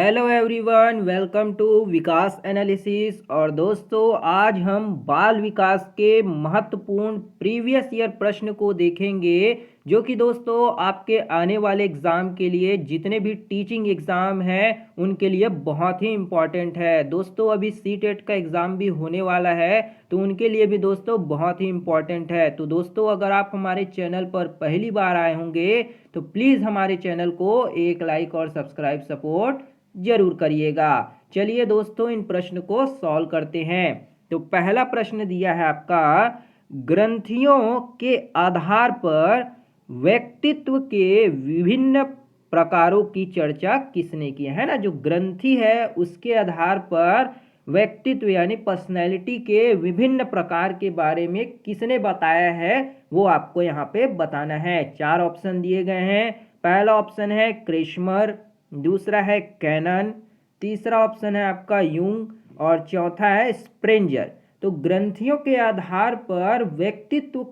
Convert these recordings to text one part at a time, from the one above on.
Hello everyone, welcome to Vikas analysis. और दोस्तों, आज हम बाल विकास के महत्वपूर्ण प्रीवियस ईयर प्रश्न को देखेंगे, जो कि दोस्तों आपके आने वाले एग्ज़ाम के लिए, जितने भी टीचिंग एग्ज़ाम हैं उनके लिए बहुत ही इम्पॉर्टेंट है। दोस्तों अभी सीटेट का एग्ज़ाम भी होने वाला है, तो उनके लिए भी दोस्तों बहुत ही इम्पॉर्टेंट है। तो दोस्तों, अगर आप हमारे चैनल पर पहली बार आए होंगे तो प्लीज़ हमारे चैनल को एक लाइक और सब्सक्राइब सपोर्ट जरूर करिएगा। चलिए दोस्तों, इन प्रश्न को सॉल्व करते हैं। तो पहला प्रश्न दिया है आपका, ग्रंथियों के आधार पर व्यक्तित्व के विभिन्न प्रकारों की चर्चा किसने की है ना। जो ग्रंथि है उसके आधार पर व्यक्तित्व यानी पर्सनैलिटी के विभिन्न प्रकार के बारे में किसने बताया है, वो आपको यहाँ पे बताना है। चार ऑप्शन दिए गए हैं। पहला ऑप्शन है क्रेशमर, दूसरा है कैनन, तीसरा ऑप्शन है आपका यूंग और चौथा है स्प्रेंजर। तो ग्रंथियों के आधार पर व्यक्तित्व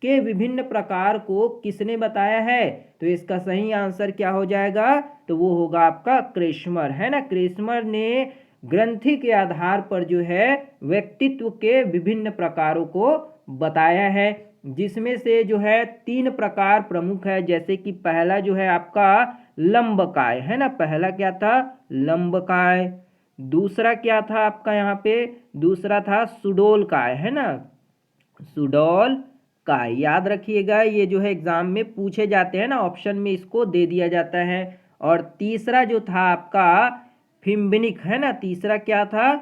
के विभिन्न प्रकार को किसने बताया है, तो इसका सही आंसर क्या हो जाएगा, तो वो होगा आपका क्रेशमर, है ना। क्रेशमर ने ग्रंथि के आधार पर जो है व्यक्तित्व के विभिन्न प्रकारों को बताया है, जिसमें से जो है तीन प्रकार प्रमुख है। जैसे कि पहला जो है आपका लंबकाय, है ना। पहला क्या था, लंबकाय। दूसरा क्या था आपका यहाँ पे, दूसरा था सुडोलकाय, है ना, सुडोलकाय। याद रखिएगा, ये जो है एग्जाम में पूछे जाते हैं ना, ऑप्शन में इसको दे दिया जाता है। और तीसरा जो था आपका फिम्बिनिक, है ना। तीसरा क्या था,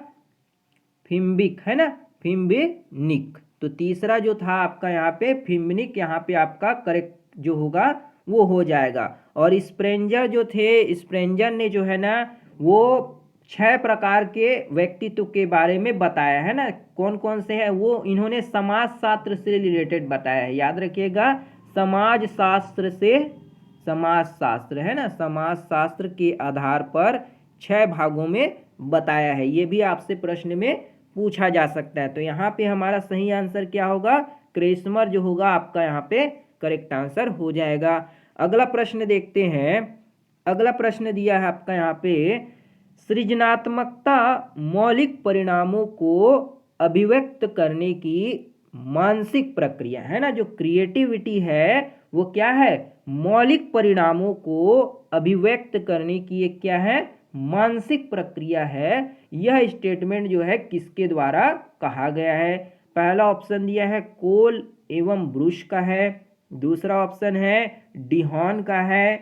फिम्बिक, है ना, फिम्बिनिक। तो तीसरा जो था आपका यहाँ पे फिम्बिनिक, यहाँ पे आपका करेक्ट जो होगा वो हो जाएगा। और स्प्रेंजर जो थे, स्प्रेंजर ने जो है ना वो 6 प्रकार के व्यक्तित्व के बारे में बताया है ना। कौन कौन से हैं वो, इन्होंने समाज शास्त्र से रिलेटेड बताया है। याद रखिएगा, समाज शास्त्र से, समाज शास्त्र, है ना, समाज शास्त्र के आधार पर 6 भागों में बताया है। ये भी आपसे प्रश्न में पूछा जा सकता है। तो यहाँ पे हमारा सही आंसर क्या होगा, क्रेसमर जो होगा आपका यहाँ पे करेक्ट आंसर हो जाएगा। अगला प्रश्न देखते हैं। अगला प्रश्न दिया है आपका यहाँ पे, सृजनात्मकता मौलिक परिणामों को अभिव्यक्त करने की मानसिक प्रक्रिया, है ना। जो क्रिएटिविटी है वो क्या है, मौलिक परिणामों को अभिव्यक्त करने की एक क्या है, मानसिक प्रक्रिया है। यह स्टेटमेंट जो है किसके द्वारा कहा गया है। पहला ऑप्शन दिया है कोल एवं ब्रुश का है, दूसरा ऑप्शन है डिहॉन का है,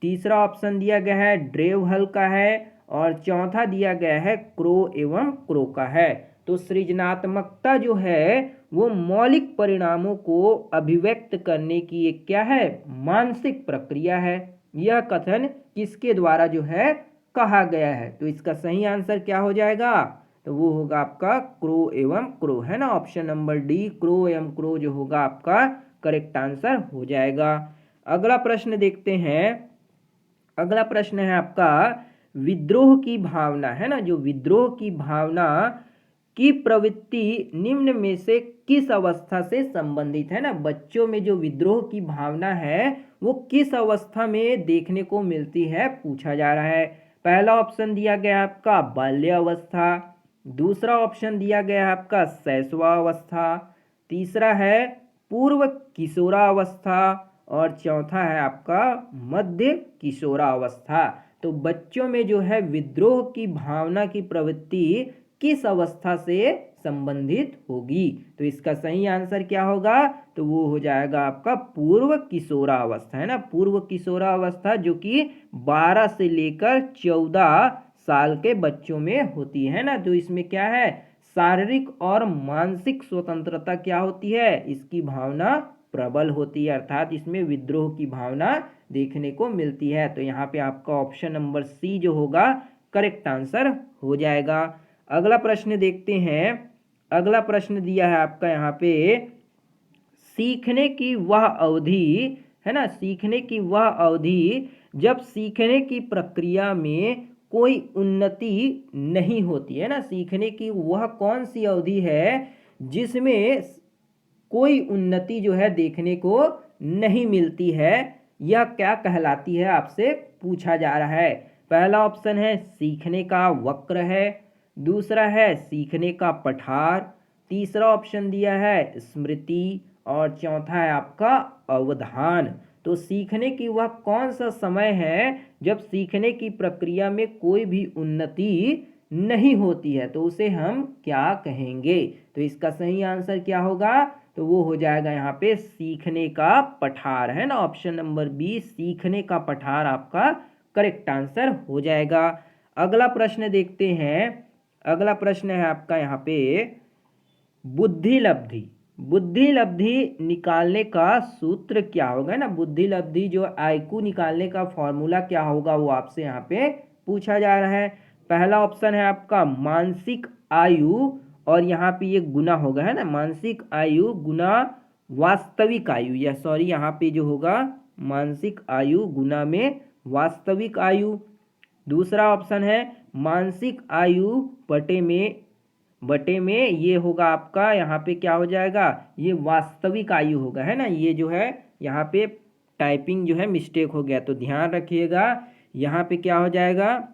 तीसरा ऑप्शन दिया गया है ड्रेवहल का है, और चौथा दिया गया है क्रो एवं क्रो का है। तो सृजनात्मकता जो है वो मौलिक परिणामों को अभिव्यक्त करने की एक क्या है, मानसिक प्रक्रिया है। यह कथन किसके द्वारा जो है कहा गया है, तो इसका सही आंसर क्या हो जाएगा, तो वो होगा आपका क्रो एवं क्रो, है ना। ऑप्शन नंबर डी, क्रो एवं क्रो जो होगा आपका करेक्ट आंसर हो जाएगा। अगला प्रश्न देखते हैं। अगला प्रश्न है आपका, विद्रोह की भावना, है ना। जो विद्रोह की भावना की प्रवृत्ति निम्न में से किस अवस्था से संबंधित है ना। बच्चों में जो विद्रोह की भावना है वो किस अवस्था में देखने को मिलती है, पूछा जा रहा है। पहला ऑप्शन दिया गया आपका बाल्यावस्था, दूसरा ऑप्शन दिया गया है आपका शैशवावस्था, तीसरा है पूर्व किशोरावस्था, और चौथा है आपका मध्य किशोरावस्था। तो बच्चों में जो है विद्रोह की भावना की प्रवृत्ति किस अवस्था से संबंधित होगी, तो इसका सही आंसर क्या होगा, तो वो हो जाएगा आपका पूर्व किशोरावस्था, है ना। पूर्व किशोरावस्था जो कि 12 से लेकर 14 साल के बच्चों में होती है ना। तो इसमें क्या है, शारीरिक और मानसिक स्वतंत्रता क्या होती है, इसकी भावना प्रबल होती है, अर्थात इसमें विद्रोह की भावना देखने को मिलती है। तो यहाँ पे आपका ऑप्शन नंबर सी जो होगा करेक्ट आंसर हो जाएगा। अगला प्रश्न देखते हैं। अगला प्रश्न दिया है आपका यहाँ पे, सीखने की वह अवधि, है ना, सीखने की वह अवधि जब सीखने की प्रक्रिया में कोई उन्नति नहीं होती है ना। सीखने की वह कौन सी अवधि है जिसमें कोई उन्नति जो है देखने को नहीं मिलती है, यह क्या कहलाती है, आपसे पूछा जा रहा है। पहला ऑप्शन है सीखने का वक्र है, दूसरा है सीखने का पठार, तीसरा ऑप्शन दिया है स्मृति और चौथा है आपका अवधान। तो सीखने की वह कौन सा समय है जब सीखने की प्रक्रिया में कोई भी उन्नति नहीं होती है, तो उसे हम क्या कहेंगे? तो इसका सही आंसर क्या होगा? तो वो हो जाएगा यहाँ पे सीखने का पठार, है ना। ऑप्शन नंबर बी सीखने का पठार आपका करेक्ट आंसर हो जाएगा। अगला प्रश्न देखते हैं। अगला प्रश्न है आपका यहाँ पे बुद्धि लब्धि। बुद्धि लब्धि निकालने का सूत्र क्या होगा ना। बुद्धि लब्धि जो आईक्यू निकालने का फॉर्मूला क्या होगा वो आपसे यहाँ पे पूछा जा रहा है। पहला ऑप्शन है आपका मानसिक आयु और यहाँ पे ये गुना होगा, है ना। मानसिक आयु गुना वास्तविक आयु, या सॉरी यहाँ पे जो होगा मानसिक आयु गुना में वास्तविक आयु। दूसरा ऑप्शन है मानसिक आयु बटे में ये होगा आपका यहाँ पे क्या हो जाएगा, ये वास्तविक आयु होगा, है ना। ये जो है यहाँ पे टाइपिंग जो है मिस्टेक हो गया, तो ध्यान रखिएगा। यहाँ पे क्या हो जाएगा,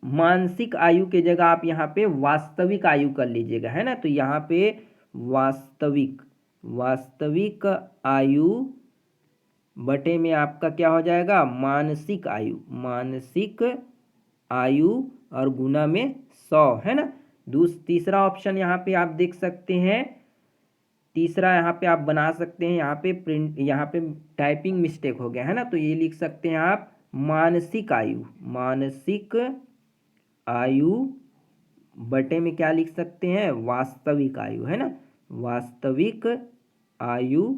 मानसिक आयु के जगह आप यहाँ पे वास्तविक आयु कर लीजिएगा, है ना। तो यहाँ पे वास्तविक आयु बटे में आपका क्या हो जाएगा, मानसिक आयु और गुना में 100, है ना। तीसरा ऑप्शन यहाँ पे आप देख सकते हैं, तीसरा यहाँ पे आप बना सकते हैं, यहाँ पे टाइपिंग मिस्टेक हो गया, है ना। तो ये लिख सकते हैं आप मानसिक आयु बटे में क्या लिख सकते हैं, वास्तविक आयु, है ना। वास्तविक आयु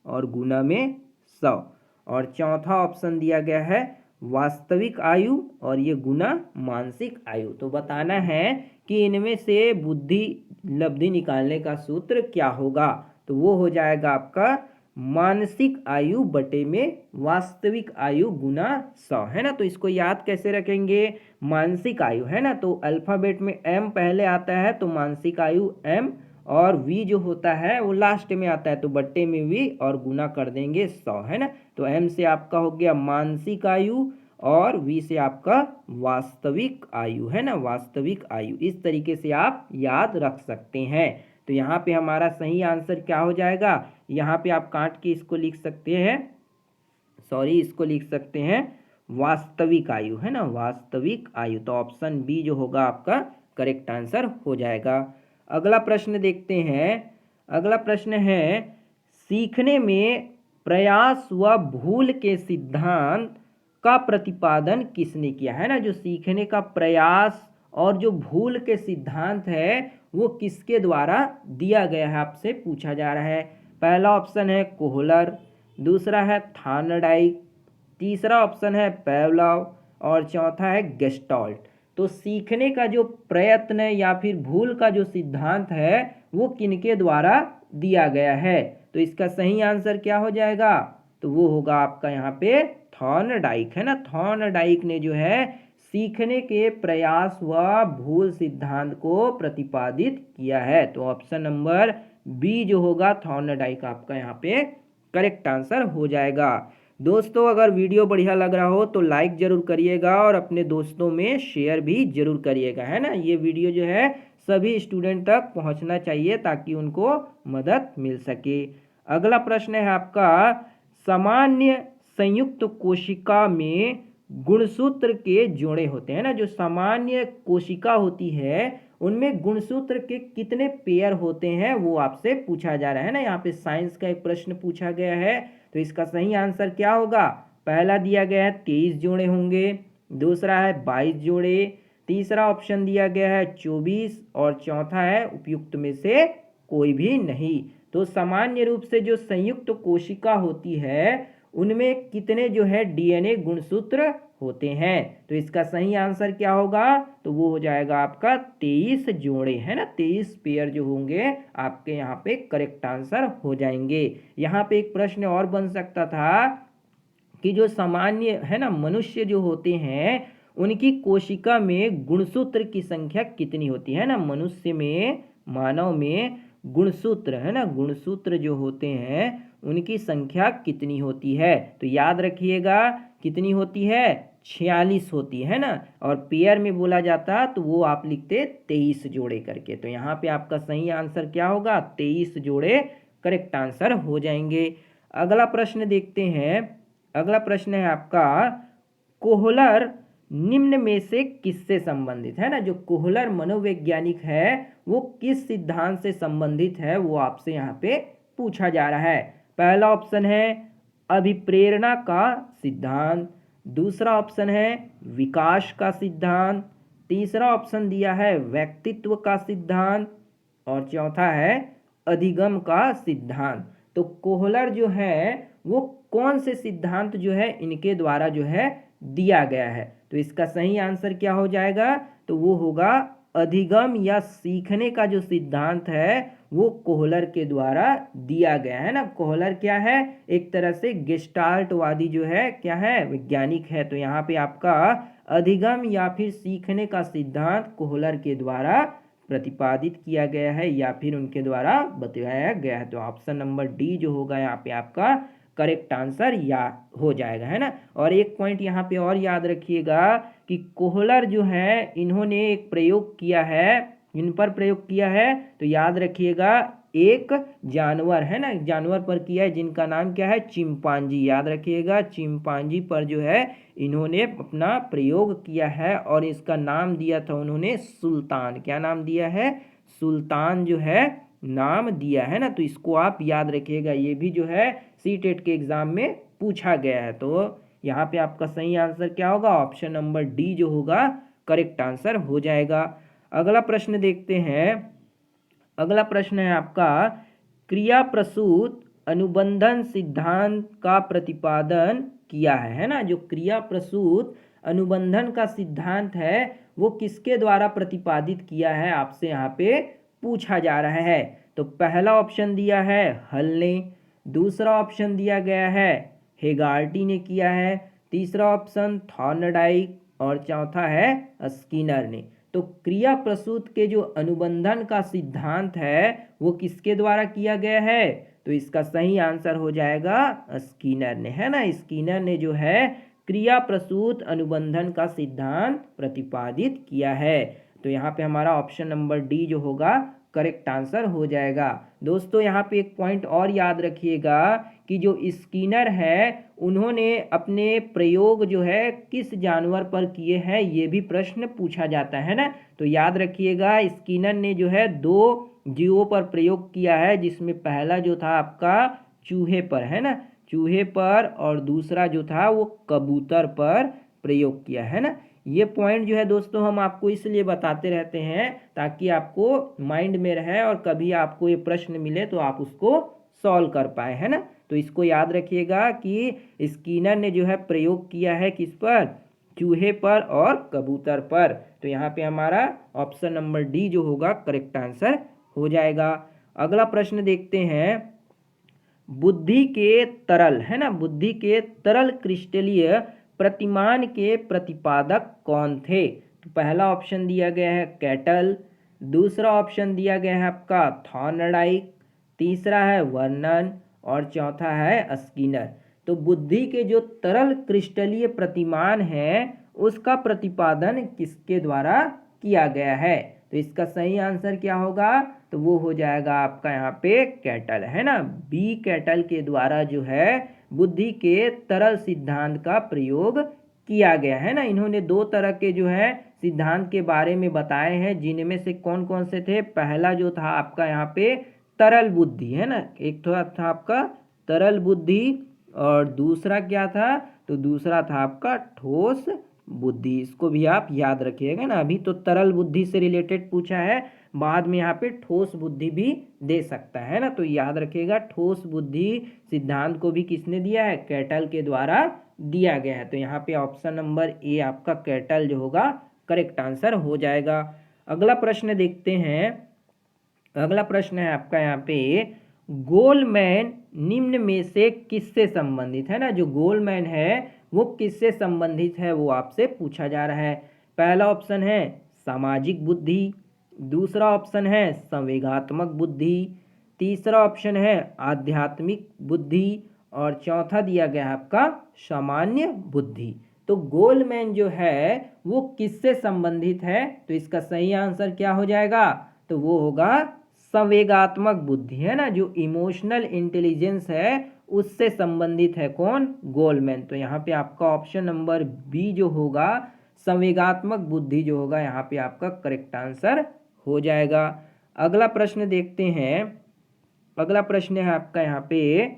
और गुना में 100। और चौथा ऑप्शन दिया गया है वास्तविक आयु और ये गुना मानसिक आयु। तो बताना है कि इनमें से बुद्धि लब्धि निकालने का सूत्र क्या होगा। तो वो हो जाएगा आपका मानसिक आयु बटे में वास्तविक आयु गुना 100, है ना। तो इसको याद कैसे रखेंगे, मानसिक आयु, है ना। तो अल्फ़ाबेट में m पहले आता है तो मानसिक आयु m, और v जो होता है वो लास्ट में आता है तो बट्टे में v और गुना कर देंगे 100, है ना। तो m से आपका हो गया मानसिक आयु और v से आपका वास्तविक आयु, है ना, वास्तविक आयु। इस तरीके से आप याद रख सकते हैं। तो यहाँ पे हमारा सही आंसर क्या हो जाएगा, यहाँ पे आप काट के इसको लिख सकते हैं, इसको लिख सकते हैं वास्तविक आयु, है ना, वास्तविक आयु। तो ऑप्शन बी जो होगा आपका करेक्ट आंसर हो जाएगा। अगला प्रश्न देखते हैं। अगला प्रश्न है सीखने में प्रयास व भूल के सिद्धांत का प्रतिपादन किसने किया, है ना। जो सीखने का प्रयास और जो भूल के सिद्धांत है वो किसके द्वारा दिया गया है, आपसे पूछा जा रहा है। पहला ऑप्शन है कोहलर, दूसरा है थार्नडाइक, तीसरा ऑप्शन है पेवलव और चौथा है गेस्टाल्ट। तो सीखने का जो प्रयत्न या फिर भूल का जो सिद्धांत है वो किनके द्वारा दिया गया है। तो इसका सही आंसर क्या हो जाएगा, तो वो होगा आपका यहाँ पे थॉर्नडाइक, है ना। थॉर्नडाइक ने जो है सीखने के प्रयास व भूल सिद्धांत को प्रतिपादित किया है। तो ऑप्शन नंबर बी जो होगा थॉर्नडाइक आपका यहाँ पे करेक्ट आंसर हो जाएगा। दोस्तों अगर वीडियो बढ़िया लग रहा हो तो लाइक ज़रूर करिएगा और अपने दोस्तों में शेयर भी ज़रूर करिएगा, है ना। ये वीडियो जो है सभी स्टूडेंट तक पहुंचना चाहिए ताकि उनको मदद मिल सके। अगला प्रश्न है आपका सामान्य संयुक्त कोशिका में गुणसूत्र के जोड़े होते हैं ना। जो सामान्य कोशिका होती है उनमें गुणसूत्र के कितने पेयर होते हैं वो आपसे पूछा जा रहा है ना। यहाँ पे साइंस का एक प्रश्न पूछा गया है। तो इसका सही आंसर क्या होगा, पहला दिया गया है 23 जोड़े होंगे, दूसरा है 22 जोड़े, तीसरा ऑप्शन दिया गया है 24 और चौथा है उपयुक्त में से कोई भी नहीं। तो सामान्य रूप से जो संयुक्त कोशिका होती है उनमें कितने जो है डीएनए गुणसूत्र होते हैं। तो इसका सही आंसर क्या होगा, तो वो हो जाएगा आपका 23 जोड़े, है ना। 23 पेयर जो होंगे आपके यहाँ पे करेक्ट आंसर हो जाएंगे। यहाँ पे एक प्रश्न और बन सकता था कि जो सामान्य है ना मनुष्य जो होते हैं उनकी कोशिका में गुणसूत्र की संख्या कितनी होती है ना। मनुष्य में, मानव में गुणसूत्र, है ना, गुणसूत्र जो होते हैं उनकी संख्या कितनी होती है। तो याद रखिएगा कितनी होती है, 46 होती है ना, और पेयर में बोला जाता तो वो आप लिखते 23 जोड़े करके। तो यहाँ पे आपका सही आंसर क्या होगा, 23 जोड़े करेक्ट आंसर हो जाएंगे। अगला प्रश्न देखते हैं। अगला प्रश्न है आपका, कोहलर निम्न में से किससे संबंधित है ना। जो कोहलर मनोवैज्ञानिक है वो किस सिद्धांत से संबंधित है, वो आपसे यहाँ पे पूछा जा रहा है। पहला ऑप्शन है अभिप्रेरणा का सिद्धांत, दूसरा ऑप्शन है विकास का सिद्धांत, तीसरा ऑप्शन दिया है व्यक्तित्व का सिद्धांत, और चौथा है अधिगम का सिद्धांत। तो कोहलर जो है वो कौन से सिद्धांत जो है इनके द्वारा जो है दिया गया है। तो इसका सही आंसर क्या हो जाएगा, तो वो होगा अधिगम या सीखने का जो सिद्धांत है वो कोहलर के द्वारा दिया गया है ना। कोहलर क्या है, एक तरह से गेस्टाल्टवादी जो है क्या है, वैज्ञानिक है। तो यहाँ पे आपका अधिगम या फिर सीखने का सिद्धांत कोहलर के द्वारा प्रतिपादित किया गया है या फिर उनके द्वारा बताया गया है। तो ऑप्शन नंबर डी जो होगा यहाँ पे आपका करेक्ट आंसर या हो जाएगा, है ना। और एक पॉइंट यहाँ पे और याद रखिएगा कि कोहलर जो है इन्होंने एक प्रयोग किया है, इन पर प्रयोग किया है, तो याद रखिएगा एक जानवर है ना, जानवर पर किया है जिनका नाम क्या है, चिंपांजी। याद रखिएगा चिंपांजी पर जो है इन्होंने अपना प्रयोग किया है और इसका नाम दिया था उन्होंने सुल्तान। क्या नाम दिया है, सुल्तान जो है नाम दिया है ना। तो इसको आप याद रखिएगा, ये भी जो है सीटेट के एग्जाम में पूछा गया है। तो यहाँ पे आपका सही आंसर क्या होगा, ऑप्शन नंबर डी जो होगा करेक्ट आंसर हो जाएगा। अगला प्रश्न देखते हैं। अगला प्रश्न है आपका, क्रिया प्रसूत अनुबंधन सिद्धांत का प्रतिपादन किया है ना। जो क्रिया प्रसूत अनुबंधन का सिद्धांत है वो किसके द्वारा प्रतिपादित किया है, आपसे यहाँ पे पूछा जा रहा है। तो पहला ऑप्शन दिया है हल ने, दूसरा ऑप्शन दिया गया है हेगार्टी ने किया है, तीसरा ऑप्शन थॉर्नडाइक, और चौथा है स्किनर ने। तो क्रिया प्रसूत के जो अनुबंधन का सिद्धांत है वो किसके द्वारा किया गया है, तो इसका सही आंसर हो जाएगा स्किनर ने, है ना। स्किनर ने जो है क्रिया प्रसूत अनुबंधन का सिद्धांत प्रतिपादित किया है। तो यहाँ पे हमारा ऑप्शन नंबर डी जो होगा करेक्ट आंसर हो जाएगा। दोस्तों यहाँ पे एक पॉइंट और याद रखिएगा कि जो स्किनर है उन्होंने अपने प्रयोग जो है किस जानवर पर किए हैं, ये भी प्रश्न पूछा जाता है ना। तो याद रखिएगा स्किनर ने जो है 2 जीवों पर प्रयोग किया है, जिसमें पहला जो था आपका चूहे पर, है ना, चूहे पर, और दूसरा जो था वो कबूतर पर प्रयोग किया है ना। ये पॉइंट जो है दोस्तों हम आपको इसलिए बताते रहते हैं ताकि आपको माइंड में रहे और कभी आपको ये प्रश्न मिले तो आप उसको सॉल्व कर पाए, है ना। तो इसको याद रखिएगा कि स्किनर ने जो है प्रयोग किया है किस पर, चूहे पर और कबूतर पर। तो यहाँ पे हमारा ऑप्शन नंबर डी जो होगा करेक्ट आंसर हो जाएगा। अगला प्रश्न देखते हैं। बुद्धि के तरल, है ना, बुद्धि के तरल क्रिस्टलीय प्रतिमान के प्रतिपादक कौन थे। तो पहला ऑप्शन दिया गया है कैटल, दूसरा ऑप्शन दिया गया है आपका थॉर्नडाइक, तीसरा है वर्नन, और चौथा है स्किनर। तो बुद्धि के जो तरल क्रिस्टलीय प्रतिमान है उसका प्रतिपादन किसके द्वारा किया गया है, तो इसका सही आंसर क्या होगा, तो वो हो जाएगा आपका यहाँ पे कैटल, है ना। बी कैटल के द्वारा जो है बुद्धि के तरल सिद्धांत का प्रयोग किया गया है ना। इन्होंने 2 तरह के जो है सिद्धांत के बारे में बताए हैं, जिनमें से कौन कौन से थे। पहला जो था आपका यहाँ पे तरल बुद्धि, है ना, एक तो था आपका तरल बुद्धि, और दूसरा क्या था, तो दूसरा था आपका ठोस बुद्धि। इसको भी आप याद रखिएगा ना। अभी तो तरल बुद्धि से रिलेटेड पूछा है, बाद में यहाँ पे ठोस बुद्धि भी दे सकता है ना। तो याद रखिएगा ठोस बुद्धि सिद्धांत को भी किसने दिया है, कैटल के द्वारा दिया गया है। तो यहाँ पे ऑप्शन नंबर ए आपका कैटल जो होगा करेक्ट आंसर हो जाएगा। अगला प्रश्न देखते हैं। अगला प्रश्न है आपका यहाँ पे, गोलमैन निम्न में से किससे संबंधित है ना। जो गोलमैन है वो किससे संबंधित है वो आपसे पूछा जा रहा है। पहला ऑप्शन है सामाजिक बुद्धि, दूसरा ऑप्शन है संवेगात्मक बुद्धि, तीसरा ऑप्शन है आध्यात्मिक बुद्धि, और चौथा दिया गया है आपका सामान्य बुद्धि। तो गोलमैन जो है वो किससे संबंधित है? तो इसका सही आंसर क्या हो जाएगा? तो वो होगा संवेगात्मक बुद्धि, है ना, जो इमोशनल इंटेलिजेंस है उससे संबंधित है। कौन? गोलमैन। तो यहाँ पे आपका ऑप्शन नंबर बी जो होगा, संवेगात्मक बुद्धि जो होगा, यहाँ पे आपका करेक्ट आंसर हो जाएगा। अगला प्रश्न देखते हैं। अगला प्रश्न है आपका यहाँ पे,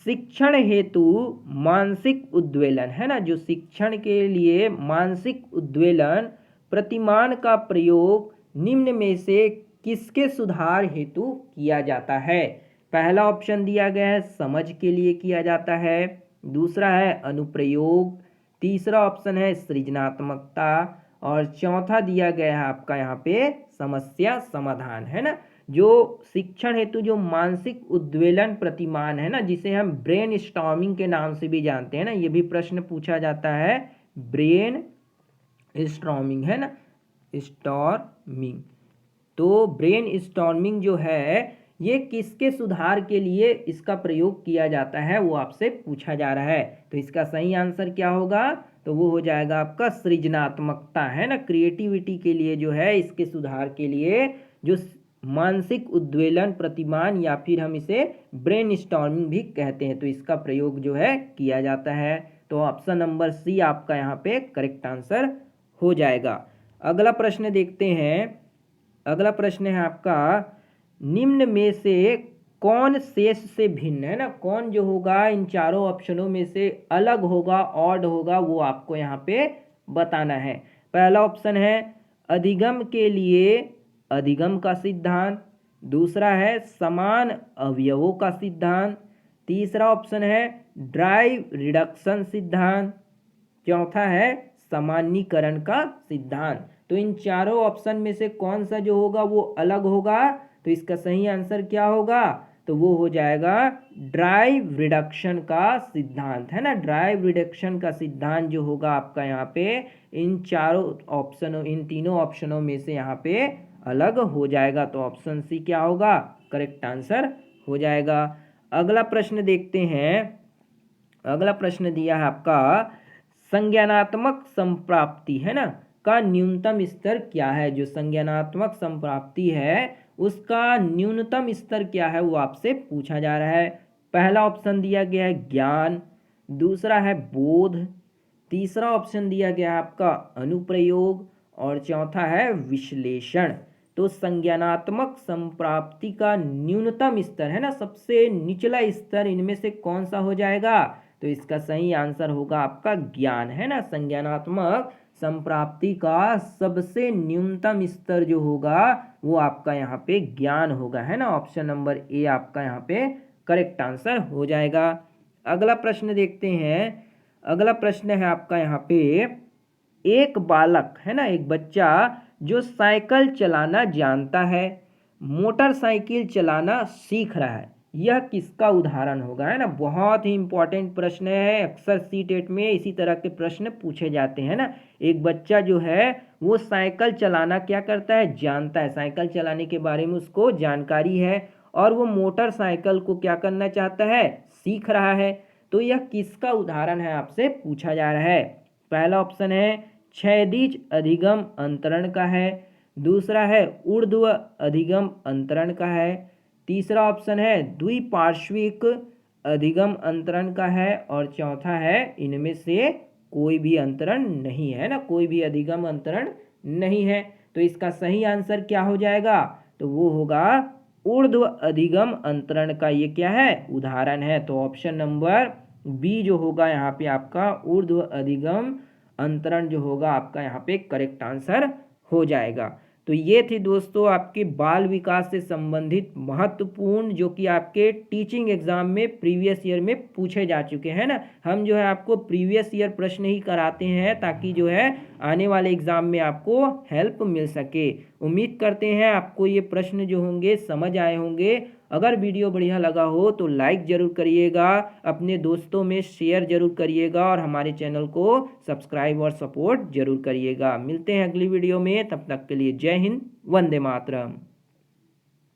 शिक्षण हेतु मानसिक उद्वेलन, है ना, जो शिक्षण के लिए मानसिक उद्वेलन प्रतिमान का प्रयोग निम्न में से किसके सुधार हेतु किया जाता है? पहला ऑप्शन दिया गया है समझ के लिए किया जाता है, दूसरा है अनुप्रयोग, तीसरा ऑप्शन है सृजनात्मकता, और चौथा दिया गया है आपका यहाँ पे समस्या समाधान, है ना। जो शिक्षण हेतु जो मानसिक उद्वेलन प्रतिमान है ना, जिसे हम ब्रेन स्टॉर्मिंग के नाम से भी जानते हैं ना, ये भी प्रश्न पूछा जाता है, ब्रेन स्टॉर्मिंग, है ना, स्टॉर्मिंग। तो ब्रेन स्टॉर्मिंग जो है ये किसके सुधार के लिए इसका प्रयोग किया जाता है, वो आपसे पूछा जा रहा है। तो इसका सही आंसर क्या होगा? तो वो हो जाएगा आपका सृजनात्मकता, है ना, क्रिएटिविटी के लिए जो है, इसके सुधार के लिए जो मानसिक उद्वेलन प्रतिमान, या फिर हम इसे ब्रेन स्टॉर्मिंग भी कहते हैं, तो इसका प्रयोग जो है किया जाता है। तो ऑप्शन नंबर सी आपका यहाँ पे करेक्ट आंसर हो जाएगा। अगला प्रश्न देखते हैं। अगला प्रश्न है आपका, निम्न में से कौन शेष से भिन्न, है ना, कौन जो होगा इन चारों ऑप्शनों में से अलग होगा, ऑड होगा, वो आपको यहाँ पे बताना है। पहला ऑप्शन है अधिगम के लिए अधिगम का सिद्धांत, दूसरा है समान अवयवों का सिद्धांत, तीसरा ऑप्शन है ड्राइव रिडक्शन सिद्धांत, चौथा है सामान्यीकरण का सिद्धांत। तो इन चारों ऑप्शन में से कौन सा जो होगा वो अलग होगा? तो इसका सही आंसर क्या होगा? तो वो हो जाएगा ड्राइव रिडक्शन का सिद्धांत, है ना। ड्राइव रिडक्शन का सिद्धांत जो होगा आपका यहाँ पे इन चारों ऑप्शनों, इन तीनों ऑप्शनों में से यहाँ पे अलग हो जाएगा। तो ऑप्शन सी क्या होगा? करेक्ट आंसर हो जाएगा। अगला प्रश्न देखते हैं। अगला प्रश्न दिया है आपका, संज्ञानात्मक संप्राप्ति, है ना, का न्यूनतम स्तर क्या है? जो संज्ञानात्मक संप्राप्ति है उसका न्यूनतम स्तर क्या है, वो आपसे पूछा जा रहा है। पहला ऑप्शन दिया गया है ज्ञान, दूसरा है बोध, तीसरा ऑप्शन दिया गया है आपका अनुप्रयोग, और चौथा है विश्लेषण। तो संज्ञानात्मक संप्राप्ति का न्यूनतम स्तर, है ना, सबसे निचला स्तर इनमें से कौन सा हो जाएगा? तो इसका सही आंसर होगा आपका ज्ञान, है ना। संज्ञानात्मक संप्राप्ति का सबसे न्यूनतम स्तर जो होगा वो आपका यहाँ पे ज्ञान होगा, है ना। ऑप्शन नंबर ए आपका यहाँ पे करेक्ट आंसर हो जाएगा। अगला प्रश्न देखते हैं। अगला प्रश्न है आपका यहाँ पे, एक बालक, है ना, एक बच्चा जो साइकिल चलाना जानता है, मोटरसाइकिल चलाना सीख रहा है, यह किसका उदाहरण होगा, है ना। बहुत ही इंपॉर्टेंट प्रश्न है, अक्सर सीटेट में इसी तरह के प्रश्न पूछे जाते हैं ना। एक बच्चा जो है वो साइकिल चलाना क्या करता है? जानता है, साइकिल चलाने के बारे में उसको जानकारी है, और वो मोटरसाइकिल को क्या करना चाहता है? सीख रहा है। तो यह किसका उदाहरण है आपसे पूछा जा रहा है। पहला ऑप्शन है क्षैतिज अधिगम अंतरण का है, दूसरा है ऊर्ध्व अधिगम अंतरण का है, तीसरा ऑप्शन है द्विपार्श्विक अधिगम अंतरण का है, और चौथा है इनमें से कोई भी अंतरण नहीं है ना, कोई भी अधिगम अंतरण नहीं है। तो इसका सही आंसर क्या हो जाएगा? तो वो होगा ऊर्ध्व अधिगम अंतरण का ये क्या है? उदाहरण है। तो ऑप्शन नंबर बी जो होगा यहाँ पे आपका ऊर्ध्व अधिगम अंतरण जो होगा आपका यहाँ पे करेक्ट आंसर हो जाएगा। तो ये थी दोस्तों आपके बाल विकास से संबंधित महत्वपूर्ण, जो कि आपके टीचिंग एग्जाम में प्रीवियस ईयर में पूछे जा चुके हैं ना। हम जो है आपको प्रीवियस ईयर प्रश्न ही कराते हैं ताकि जो है आने वाले एग्जाम में आपको हेल्प मिल सके। उम्मीद करते हैं आपको ये प्रश्न जो होंगे समझ आए होंगे। अगर वीडियो बढ़िया लगा हो तो लाइक ज़रूर करिएगा, अपने दोस्तों में शेयर ज़रूर करिएगा, और हमारे चैनल को सब्सक्राइब और सपोर्ट ज़रूर करिएगा। मिलते हैं अगली वीडियो में, तब तक के लिए जय हिंद, वंदे मातरम।